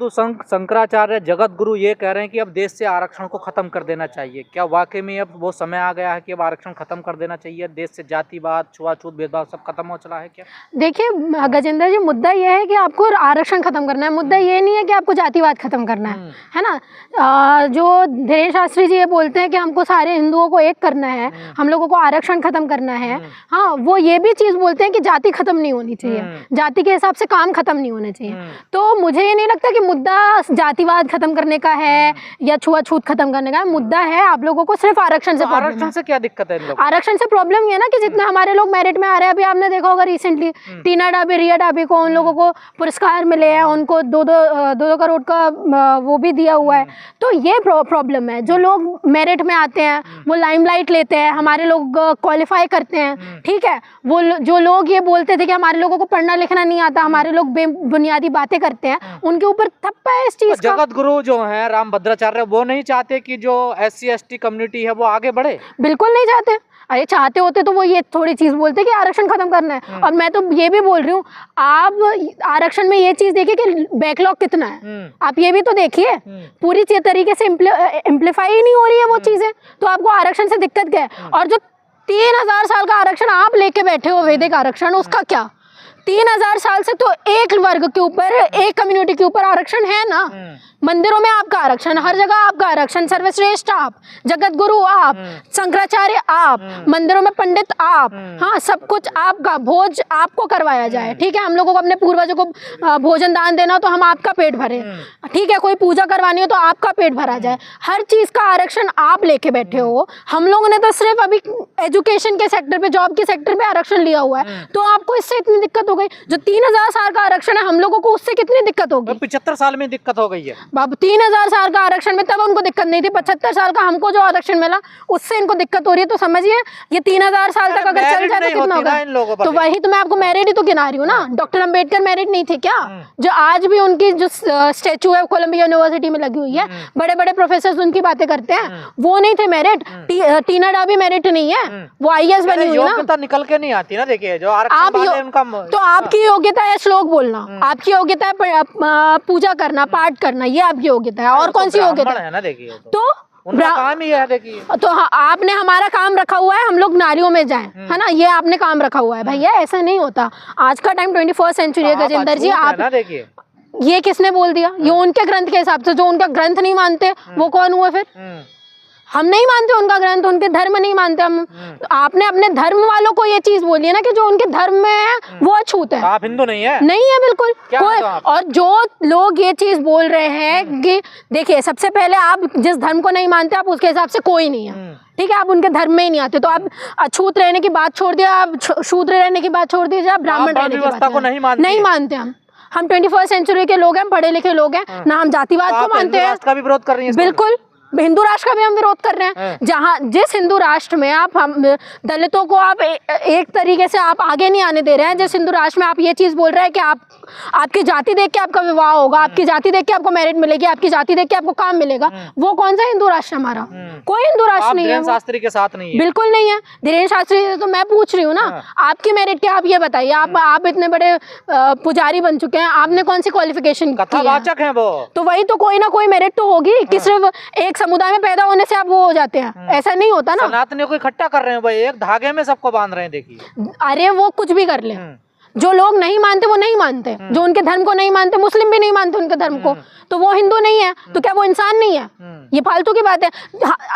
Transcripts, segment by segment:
तो शंकराचार्य जगत गुरु ये कह रहे हैं कि अब देश से आरक्षण को खत्म कर देना चाहिए। क्या वाकई में अब वो समय आ गया है कि अब आरक्षण खत्म कर देना चाहिए? देश से जातिवाद, छुआछूत, भेदभाव सब खत्म हो चला है क्या? देखिए गजेंद्र जी, मुद्दा ये है कि आपको आरक्षण खत्म करना है, मुद्दा ये नहीं है कि आपको जातिवाद खत्म करना है ना। जो धीरेन्द्र शास्त्री जी ये बोलते हैं कि हमको सारे हिंदुओं को एक करना है, हम लोगों को आरक्षण खत्म करना है, हाँ, वो ये भी चीज बोलते हैं कि जाति खत्म नहीं होनी चाहिए, जाति के हिसाब से काम खत्म नहीं होने चाहिए। तो मुझे ये नहीं लगता कि मुद्दा जातिवाद खत्म करने का है या छुआछूत खत्म करने का है। मुद्दा है आप लोगों को सिर्फ आरक्षण से। आरक्षण से क्या दिक्कत है इन लोगों को? आरक्षण से प्रॉब्लम ये है ना कि जितने हमारे लोग मेरिट में आ रहे हैं, अभी आपने देखा होगा रिसेंटली टीना डाबी, रिया डाबी को, उन लोगों को पुरस्कार मिले हैं, उनको 2-2 करोड़ का वो भी दिया हुआ है। तो ये प्रॉब्लम है, जो लोग मेरिट में आते हैं वो लाइमलाइट लेते हैं, हमारे लोग क्वालिफाई करते हैं, ठीक है। वो जो लोग ये बोलते थे कि हमारे लोगों को पढ़ना लिखना नहीं आता, हमारे लोग बेबुनियादी बातें करते हैं, उनके ऊपर थप्पा है इस चीज का। जगत गुरु जो है रामभद्राचार्य, वो नहीं चाहते कि जो SC ST कम्युनिटी है वो आगे बढ़े? बिल्कुल नहीं चाहते। अरे चाहते होते तो वो ये थोड़ी चीज बोलते कि आरक्षण खत्म करना है। और मैं तो ये भी बोल रही हूँ, आप आरक्षण में ये चीज देखिए कि बैकलॉग कितना है, आप ये भी तो देखिए, पूरी तरीके से इम्प्लीफाई ही नहीं हो रही है वो चीजें, तो आपको आरक्षण से दिक्कत क्या है? और जो 3000 साल का आरक्षण आप लेके बैठे हो, वैदिक आरक्षण, उसका क्या? 3000 साल से तो एक वर्ग के ऊपर, एक कम्युनिटी के ऊपर आरक्षण है ना। मंदिरों में आपका आरक्षण, हर जगह आपका आरक्षण, सर्वश्रेष्ठ आप, जगत गुरु आप, शंकराचार्य आप, मंदिरों में पंडित आप, हाँ, सब कुछ आपका, भोज आपको करवाया जाए, ठीक है। हम लोगों को अपने पूर्वजों को भोजन दान देना हो तो हम आपका पेट भरे, ठीक है। कोई पूजा करवानी हो तो आपका पेट भरा जाए, हर चीज का आरक्षण आप लेके बैठे हो। हम लोगों ने तो सिर्फ अभी एजुकेशन के सेक्टर पे, जॉब के सेक्टर पे आरक्षण लिया हुआ है, तो आपको इससे इतनी दिक्कत हो गई। जो 3000 साल का आरक्षण है, हम लोगों को उससे कितनी दिक्कत होगी? 75 साल में दिक्कत हो गई है बाबू। 3000 साल का आरक्षण में तब उनको दिक्कत नहीं थी, 75 साल का हमको जो आरक्षण मिला उससे इनको दिक्कत हो रही है। तो समझिए ये 3000 साल तक अगर चल जाए तो कितना होगा? तो वही तो मैं आपको मेरिट ही तो गिना रही हूँ ना। डॉक्टर अंबेडकर मेरिट नहीं थे क्या? जो आज भी उनकी जो स्टेचू है कोलंबिया यूनिवर्सिटी में लगी हुई है, बड़े बड़े प्रोफेसर उनकी बातें करते हैं, वो नहीं थे मेरिट। टीना डाबी मेरिट नहीं है, वो IAS बनी हुई है ना। निकल के नहीं आती ना। देखिए जो आरक्षण तो आपकी योग्यता है श्लोक बोलना, आपकी योग्यता है पूजा करना, पाठ करना, ये आपकी योग्यता है। और कौन सी योग्यता है ना? देखिए तो उनका काम ही है। देखिए तो आपने हमारा काम रखा हुआ है, हम लोग नारियों में जाएं, है ना, ये आपने काम रखा हुआ है। भैया ऐसा नहीं होता, आज का टाइम 21st सेंचुरी है गजेंद्र जी। आप देखिए ये किसने बोल दिया? ये उनके ग्रंथ के हिसाब से, जो उनका ग्रंथ नहीं मानते वो कौन हुए फिर? हम नहीं मानते उनका ग्रंथ, उनके धर्म नहीं मानते हम। तो आपने अपने धर्म वालों को ये चीज बोली है ना कि जो उनके धर्म में है वो अछूत है। आप हिंदू नहीं है? नहीं है बिल्कुल कोई। और जो लोग ये चीज बोल रहे हैं कि देखिए, सबसे पहले आप जिस धर्म को नहीं मानते, आप उसके हिसाब से कोई नहीं है, ठीक है। आप उनके धर्म में ही नहीं आते, तो आप अछूत रहने की बात छोड़ दिया, आप शूद्र रहने की बात छोड़ दीजिए, आप ब्राह्मण रहने की बात नहीं मानते। हम 21st सेंचुरी के लोग हैं, पढ़े लिखे लोग हैं ना, हम जातिवाद को मानते हैं। का भी विरोध कर रही है? बिल्कुल, हिंदू राष्ट्र का भी हम विरोध कर रहे हैं। जहाँ जिस हिंदू राष्ट्र में आप दलितों को आप एक तरीके से आप आगे नहीं आने दे रहे हैं, जिस हिंदू राष्ट्र में आप ये चीज बोल रहे हैं कि आपकी जाति देख के आपका विवाह होगा, आपकी जाति देख के आपको मेरिट मिलेगी, आपकी जाति देख के आपको काम मिलेगा, वो कौन सा हिंदू राष्ट्र हमारा? कोई हिंदू राष्ट्र नहीं है। धीरेन्द्र शास्त्री के साथ नहीं है, बिल्कुल नहीं है। धीरेन्द्र शास्त्री से तो मैं पूछ रही हूँ ना, आपकी मेरिट क्या? आप ये बताइए, आप इतने बड़े पुजारी बन चुके हैं, आपने कौन सी क्वालिफिकेशन? कथावाचक हैं वो। तो वही तो, कोई ना कोई मेरिट तो होगी कि सिर्फ एक समुदाय में पैदा होने से आप वो हो जाते हैं, ऐसा नहीं होता ना। सनातनियों को इकट्ठा कर रहे हैं भाई, एक धागे में सबको बांध रहे हैं। देखिए अरे वो कुछ भी कर ले, जो लोग नहीं मानते वो नहीं मानते, जो उनके धर्म को नहीं मानते, मुस्लिम भी नहीं मानते उनके धर्म को, तो वो हिंदू नहीं है, तो क्या वो इंसान नहीं है? ये फालतू की बात है।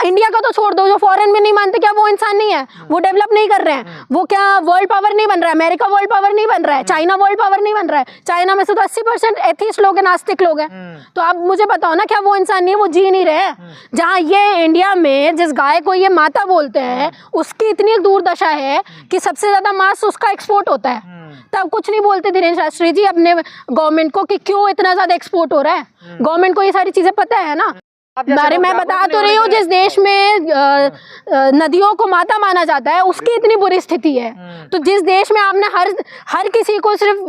इंडिया का तो छोड़ दो, जो फॉरेन में नहीं मानते, क्या वो इंसान नहीं है? वो डेवलप नहीं कर रहे हैं, वो क्या वर्ल्ड पावर नहीं बन रहा है? अमेरिका वर्ल्ड पावर नहीं बन रहा है, चाइना वर्ल्ड पावर नहीं बन रहा है। चाइना में से तो 80% एथीस्ट लोग हैं, नास्तिक लोग हैं। तो आप मुझे बताओ ना, क्या वो इंसान नहीं है? वो जी नहीं रहे। जहाँ ये इंडिया में जिस गाय को ये माता बोलते हैं, उसकी इतनी दुर्दशा है कि सबसे ज्यादा मांस उसका एक्सपोर्ट होता है, तब कुछ नहीं बोलते धीरेन्द्र शास्त्री जी अपने गवर्नमेंट को कि क्यों इतना ज्यादा एक्सपोर्ट हो रहा है। गवर्नमेंट को ये सारी चीजें पता है ना। अरे मैं बता तो रही हूँ, जिस देश में नदियों को माता माना जाता है, उसकी इतनी बुरी स्थिति है। तो जिस देश में आपने हर किसी को सिर्फ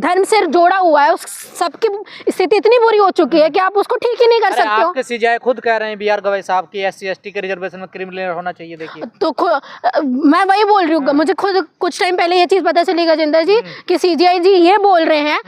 धर्म से जोड़ा हुआ है, उस सबकी स्थिति इतनी बुरी हो चुकी है कि आप उसको ठीक ही नहीं कर सकते हो। आपके CJI खुद कह रहे हैं, BR गवई साहब की SC ST के रिजर्वेशन में क्रिमिनल होना चाहिए। देखिए तो मैं वही बोल रही हूँ, मुझे खुद कुछ टाइम पहले ये चीज पता चली गजेंद्र जी कि CJI जी ये बोल रहे हैं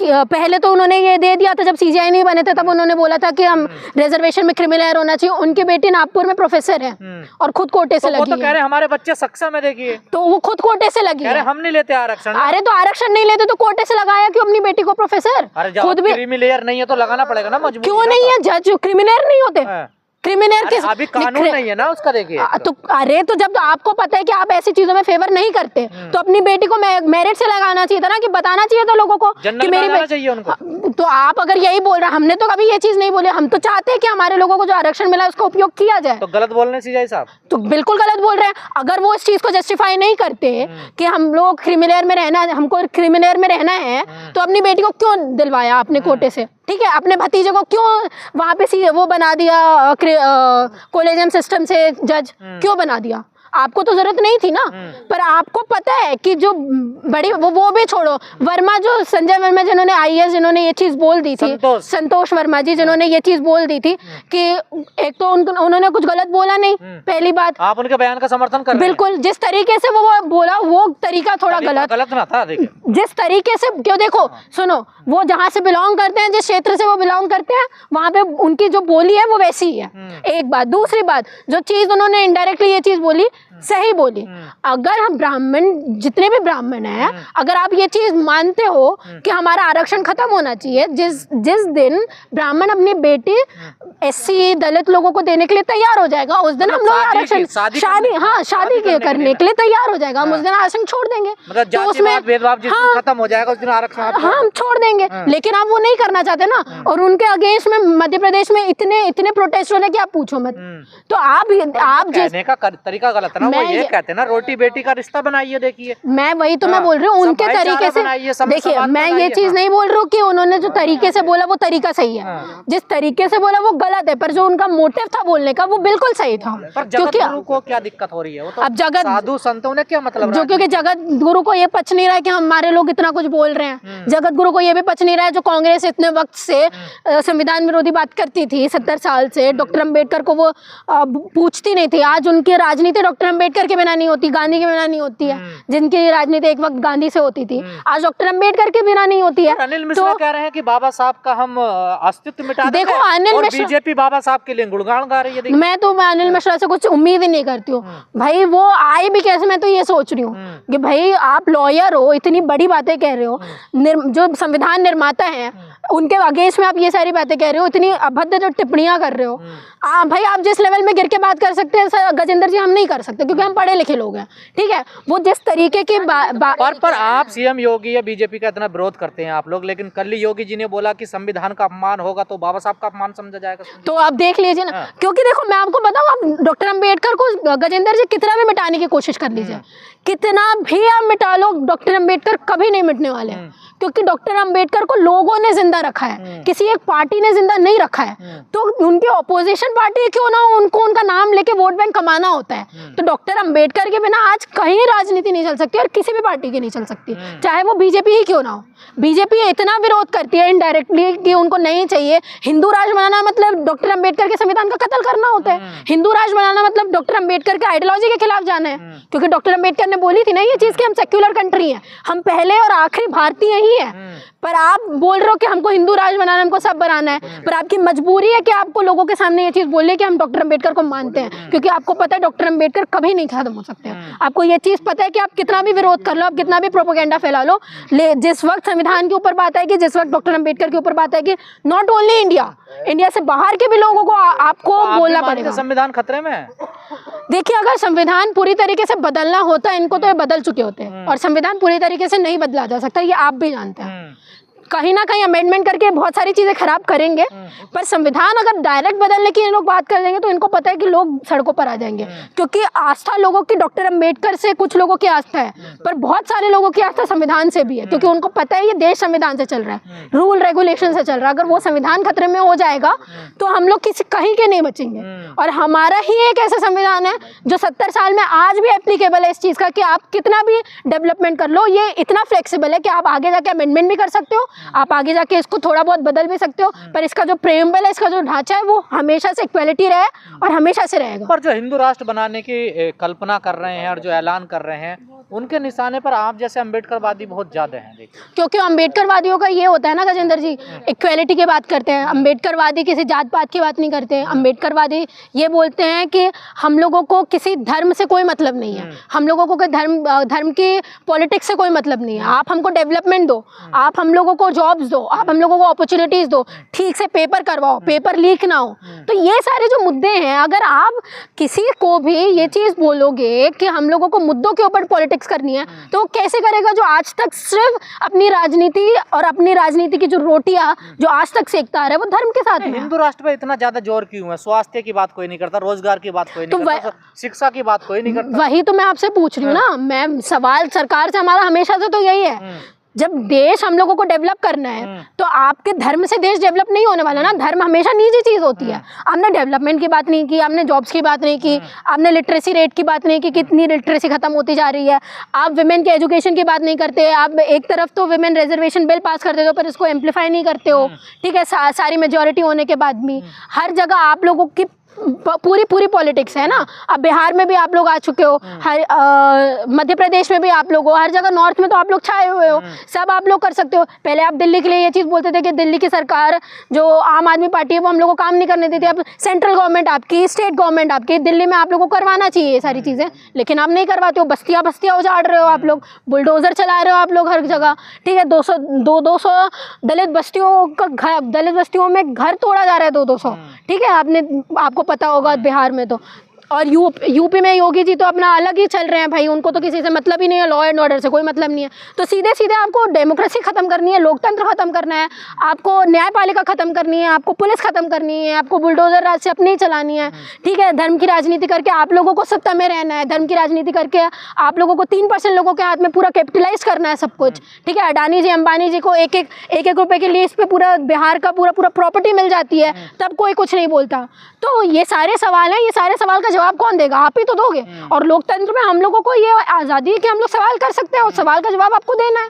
पहले तो उन्होंने ये दे दिया था, जब सीजीआई नहीं बने थे तब उन्होंने बोला था कि हम रिजर्वेशन में क्रिमिनल होना चाहिए। उनकी बेटी नागपुर में प्रोफेसर है और खुद कोटे से तो वो लगी तो कह रहे हमारे बच्चे सक्षम है, देखिए तो वो खुद कोटे से लगी कह रहे है। हम नहीं लेते आरक्षण। अरे तो आरक्षण नहीं लेते तो कोटे से लगाया क्यों अपनी बेटी को प्रोफेसर? अरे जब खुद भी क्रीमी लेयर नहीं है तो लगाना पड़ेगा ना, मजबूरी क्यों है नहीं ना। है? जज क्रिमिनल नहीं होते? क्रिमिनल अरे अभी कानून नहीं है ना उसका, देखिए तो अरे तो जब आपको पता है कि आप ऐसी चीजों में फेवर नहीं करते तो अपनी बेटी को मेरिट से लगाना चाहिए था ना, कि बताना चाहिए था लोगों को कि मेरी चाहिए उनको। तो आप अगर यही बोल रहे हैं, हमने तो कभी ये चीज नहीं बोली, हम तो चाहते हैं कि हमारे लोगों को जो आरक्षण मिला है उसका उपयोग किया जाए। तो गलत बोलने सीजीआई साहब तो बिल्कुल गलत बोल रहे हैं। अगर वो इस चीज को जस्टिफाई नहीं करते कि हम लोग क्रिमिनल में रहना, हमको क्रिमिनल में रहना है, तो अपनी बेटी को क्यों दिलवाया अपने कोटे से? ठीक है, अपने भतीजे को क्यों वहां पे वो बना दिया कॉलेजियम सिस्टम से जज, क्यों बना दिया? आपको तो जरूरत नहीं थी ना। पर आपको पता है कि जो बड़ी वो भी छोड़ो, वर्मा जो संजय वर्मा जिन्होंने आईएएस जिन्होंने ये चीज बोल दी थी, संतोष वर्मा जी जिन्होंने ये चीज बोल दी थी कि एक तो उन्होंने कुछ गलत बोला नहीं, पहली बात आप उनके बयान का समर्थन कर रहे हैं। बिल्कुल, जिस तरीके से वो बोला वो तरीका थोड़ा गलत ना था, देखिए जिस तरीके से, क्यों देखो सुनो, वो जहाँ से बिलोंग करते हैं, जिस क्षेत्र से वो बिलोंग करते हैं, वहां पे उनकी जो बोली है वो वैसी ही है। एक बात, दूसरी बात, जो चीज उन्होंने इनडायरेक्टली ये चीज बोली सही बोली। अगर हम ब्राह्मण, जितने भी ब्राह्मण हैं, अगर आप ये चीज मानते हो कि हमारा आरक्षण खत्म होना चाहिए, जिस दिन ब्राह्मण अपनी बेटी एससी दलित लोगों को देने के लिए तैयार हो जाएगा, उस दिन हम लोग आरक्षण शादी करने के लिए तैयार हो जाएगा, हम उस दिन आरक्षण छोड़ देंगे। तो उसमें खत्म हो जाएगा उस दिन आरक्षण हम छोड़ देंगे। लेकिन आप वो नहीं करना चाहते ना, और उनके अगेंस्ट में मध्य प्रदेश में इतने प्रोटेस्ट होने की आप पूछो मत। तो आप कहने का तरीका गलत है ना। वो ये कहते हैं ना, रोटी बेटी का रिश्ता बनाइए, देखिए मैं वही तो मैं बोल रही हूँ, उनके तरीके से देखिए, मैं ये चीज नहीं बोल रही हूँ कि उन्होंने जो तरीके से बोला वो तरीका सही है, जिस तरीके से बोला वो गलत है, पर जो उनका मोटिव था बोलने का वो बिल्कुल सही था। क्योंकि को क्या दिक्कत हो रही है? वो तो अब जगत साधु संतों ने क्या मतलब, जो क्योंकि जगत गुरु को ये पच नहीं रहा है कि हमारे लोग इतना कुछ बोल रहे हैं, जगत गुरु को ये भी पच नहीं रहा है जो कांग्रेस इतने वक्त से संविधान विरोधी बात करती थी, 70 साल से डॉक्टर अम्बेडकर को वो पूछती नहीं थी। आज उनकी राजनीति डॉक्टर अम्बेडकर के बिना नहीं होती, गांधी के बिना नहीं होती है। जिनकी राजनीति एक वक्त गांधी से होती थी, आज डॉक्टर अम्बेडकर के बिना नहीं होती है। अनिल मिश्रा कह रहे हैं कि बाबा साहब का हम अस्तित्व मिटा देंगे। देखो अनिल मिश्रा, बीजेपी बाबा साहब के लिए गुणगान गा रही है। मैं अनिल मिश्रा से कुछ उम्मीद ही नहीं करती हूँ भाई, वो आए भी कैसे। मैं तो ये सोच रही हूँ कि भाई आप लॉयर हो, इतनी बड़ी बातें कह रहे हो, जो संविधान निर्माता है उनके अगेंस्ट में आप ये सारी बातें कह रहे हो, इतनी अभद्र जो टिप्पणियां कर रहे हो। भाई आप जिस लेवल में गिर के बात कर सकते हैं गजेंद्र जी, हम नहीं कर सकते क्योंकि हम पढ़े लिखे लोग हैं, ठीक है। वो जिस तरीके की पर आप सीएम योगी या बीजेपी का इतना विरोध करते हैं आप लोग, लेकिन कल योगी जी ने बोला कि संविधान का अपमान होगा तो बाबा साहब का अपमान समझा जाएगा। तो आप देख लीजिए ना, क्योंकि देखो मैं आपको बताऊं, आप डॉक्टर अम्बेडकर को गजेंद्र जी कितना भी मिटाने की कोशिश कर लीजिए, कितना भी आप मिटा लो, डॉक्टर अम्बेडकर कभी नहीं मिटने वाले हैं। क्योंकि डॉक्टर अम्बेडकर को लोगों ने जिंदा रखा है, किसी एक पार्टी ने जिंदा नहीं रखा है। तो उनकी ऑपोजिशन पार्टी क्यों ना हो, उनको उनका नाम लेके वोट बैंक कमाना होता है। तो डॉक्टर अम्बेडकर के बिना आज कहीं राजनीति नहीं चल सकती और किसी भी पार्टी की नहीं चल सकती, चाहे वो बीजेपी ही क्यों ना हो। बीजेपी इतना विरोध करती है इनडायरेक्टली कि उनको नहीं चाहिए। हिंदू राज बनाना मतलब डॉक्टर अम्बेडकर के संविधान का कत्ल करना होता है। हिंदू राज बनाना मतलब डॉक्टर अम्बेडकर के आइडियोलॉजी के खिलाफ जाना है, क्योंकि डॉक्टर अम्बेडकर ने बोली थी ना ये चीज कि हम सेक्युलर कंट्री हैं, हम पहले और आखिरी भारतीय ही हैं। पर आप बोल रहे हो कि हमको हिंदू राज बनाना, हमको सब बनाना है, पर आपकी मजबूरी है कि आपको लोगों के सामने ये चीज बोलने कि हम डॉक्टर अम्बेडकर को मानते हैं, क्योंकि आपको पता है डॉक्टर अम्बेडकर कभी नहीं खत्म हो सकते हैं। आपको ये चीज पता है कि आप कितना भी विरोध कर लो, आप कितना भी प्रोपेगेंडा फैला लो, जिस वक्त संविधान के ऊपर बात आएगी, जिस वक्त डॉक्टर अम्बेडकर के ऊपर बात आएगी, नॉट ओनली इंडिया से बाहर के भी लोगों को आपको बोलना पड़ेगा। संविधान खतरे में है। देखिए, अगर संविधान पूरी तरीके से बदलना होता, इनको तो ये बदल चुके होते हैं, और संविधान पूरी तरीके से नहीं बदला जा सकता, ये आप भी जानते हैं। कहीं ना कहीं अमेंडमेंट करके बहुत सारी चीजें खराब करेंगे, पर संविधान अगर डायरेक्ट बदलने की इन लोग बात कर देंगे तो इनको पता है कि लोग सड़कों पर आ जाएंगे, क्योंकि आस्था लोगों की डॉक्टर अम्बेडकर से कुछ लोगों की आस्था है, पर बहुत सारे लोगों की आस्था संविधान से भी है, क्योंकि उनको पता है ये देश संविधान से चल रहा है, रूल रेगुलेशन से चल रहा है। अगर वो संविधान खतरे में हो जाएगा तो हम लोग किसी कहीं के नहीं बचेंगे। और हमारा ही एक ऐसा संविधान है जो 70 साल में आज भी एप्लीकेबल है इस चीज का, कि आप कितना भी डेवलपमेंट कर लो, ये इतना फ्लेक्सिबल है कि आप आगे जाके अमेंडमेंट भी कर सकते हो, आप आगे जाके इसको थोड़ा बहुत बदल भी सकते हो, पर इसका जो प्रेमबल है, इसका जो ढांचा है, वो हमेशा से इक्वालिटी रहे और हमेशा से रहेगा। पर जो हिंदू राष्ट्र बनाने की कल्पना कर रहे हैं और जो ऐलान कर रहे हैं, उनके निशाने पर आप जैसे अम्बेडकरवादी बहुत ज्यादा हैं। देखिए, क्योंकि अम्बेडकरवादियों का ये होता है ना गजेंद्र जी, इक्वालिटी की बात करते हैं। अम्बेडकरवादी किसी जात पात की बात नहीं करते हैं। अम्बेडकरवादी ये बोलते हैं कि हम लोगों को किसी धर्म से कोई मतलब नहीं है, हम लोगों को धर्म की पॉलिटिक्स से कोई मतलब नहीं है। आप हमको डेवलपमेंट दो, आप हम लोगों को जॉब्स दो, आप हम लोगों को अपॉर्चुनिटीज दो, ठीक से पेपर करवाओ, पेपर लीक ना हो। तो ये सारे जो मुद्दे हैं, अगर आप किसी को भी ये चीज़ बोलोगे कि हम लोगों को मुद्दों के ऊपर पॉलिटिक्स करनी है, तो वो कैसे करेगा जो आज तक सिर्फ अपनी राजनीति और अपनी राजनीति की जो रोटियां जो आज तक सेकता आ रहा है, वो धर्म के साथ में है। हिंदू राष्ट्र पे इतना ज्यादा जोर क्यों है? स्वास्थ्य की बात कोई नहीं करता, रोजगार की बात कोई नहीं करता, शिक्षा की बात कोई नहीं करता। वही तो मैं आपसे पूछ रही हूँ ना, मैं सवाल सरकार से हमारा हमेशा से तो यही है, जब देश हम लोगों को डेवलप करना है तो आपके धर्म से देश डेवलप नहीं होने वाला ना। धर्म हमेशा निजी चीज होती है। आपने डेवलपमेंट की बात नहीं की, आपने जॉब्स की बात नहीं की, आपने लिटरेसी रेट की बात नहीं की, कितनी लिटरेसी खत्म होती जा रही है। आप विमेन के एजुकेशन की बात नहीं करते। आप एक तरफ तो विमेन रिजर्वेशन बिल पास कर देते हो, पर इसको एम्पलीफाई नहीं करते हो, ठीक है, सारी मेजोरिटी होने के बाद भी। हर जगह आप लोगों की पूरी पॉलिटिक्स है ना। अब बिहार में भी आप लोग आ चुके हो, हर मध्य प्रदेश में भी आप लोग हो, हर जगह नॉर्थ में तो आप लोग छाए हुए हो, सब आप लोग कर सकते हो। पहले आप दिल्ली के लिए ये चीज़ बोलते थे कि दिल्ली की सरकार जो आम आदमी पार्टी है वो हम लोग को काम नहीं करने देती। अब सेंट्रल गवर्नमेंट आपकी, स्टेट गवर्नमेंट आपकी, दिल्ली में आप लोग को करवाना चाहिए ये सारी चीज़ें, लेकिन आप नहीं करवाते हो। बस्तियाँ उजाड़ रहे हो आप लोग, बुलडोजर चला रहे हो आप लोग हर जगह, ठीक है। 200 दलित बस्तियों में घर तोड़ा जा रहा है, 200, ठीक है। आपको पता होगा बिहार में तो। और यूपी में योगी जी तो अपना अलग ही चल रहे हैं भाई, उनको तो किसी से मतलब ही नहीं है, लॉ एंड ऑर्डर से कोई मतलब नहीं है। तो सीधे सीधे आपको डेमोक्रेसी खत्म करनी है, लोकतंत्र खत्म करना है, आपको न्यायपालिका खत्म करनी है, आपको पुलिस खत्म करनी है, आपको बुलडोजर राज से अपनी चलानी है, ठीक है। धर्म की राजनीति करके आप लोगों को सत्ता में रहना है, धर्म की राजनीति करके आप लोगों को 3% लोगों के हाथ में पूरा कैपिटलाइज करना है सब कुछ, ठीक है। अडानी जी, अंबानी जी को एक रुपए की लीज पे पूरा बिहार का पूरा प्रॉपर्टी मिल जाती है, तब कोई कुछ नहीं बोलता। तो ये सारे सवाल हैं, ये सारे सवाल का जवाब कौन देगा? आप ही तो दोगे। और लोकतंत्र में हम लोगों को ये आज़ादी है कि हम लोग सवाल कर सकते हैं और सवाल का जवाब आपको देना है।